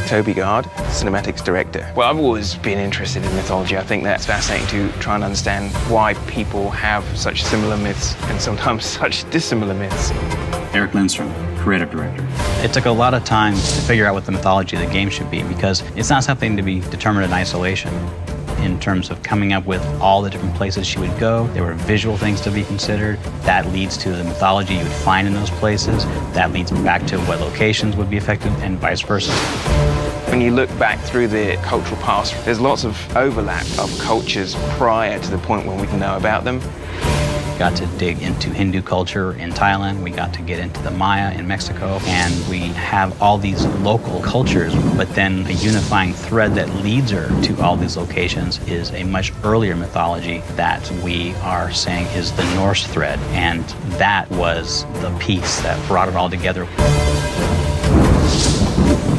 Toby Gard, cinematics director. Well, I've always been interested in mythology. I think that's fascinating to try and understand why people have such similar myths and sometimes such dissimilar myths. Eric Lindstrom, creative director. It took a lot of time to figure out what the mythology of the game should be, because it's not something to be determined in isolation. In terms of coming up with all the different places she would go, there were visual things to be considered. That leads to the mythology you would find in those places. That leads back to what locations would be affected, and vice versa. When you look back through the cultural past, there's lots of overlap of cultures prior to the point when we can know about them. We got to dig into Hindu culture in Thailand, we got to get into the Maya in Mexico, and we have all these local cultures, but then a unifying thread that leads her to all these locations is a much earlier mythology that we are saying is the Norse thread, and that was the piece that brought it all together.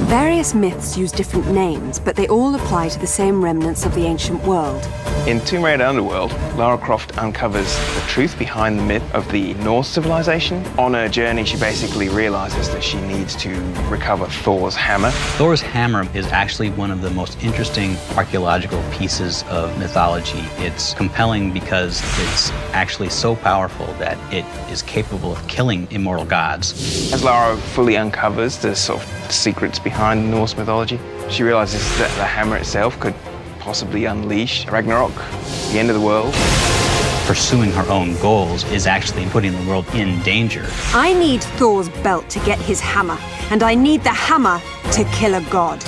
Various myths use different names, but they all apply to the same remnants of the ancient world. In Tomb Raider Underworld, Lara Croft uncovers the truth behind the myth of the Norse civilization. On her journey, she basically realizes that she needs to recover Thor's hammer. Thor's hammer is actually one of the most interesting archaeological pieces of mythology. It's compelling because it's actually so powerful that it is capable of killing immortal gods. As Lara fully uncovers the sort of secrets behind Norse mythology, she realizes that the hammer itself could possibly unleash Ragnarok, the end of the world. Pursuing her own goals is actually putting the world in danger. I need Thor's belt to get his hammer, and I need the hammer to kill a god.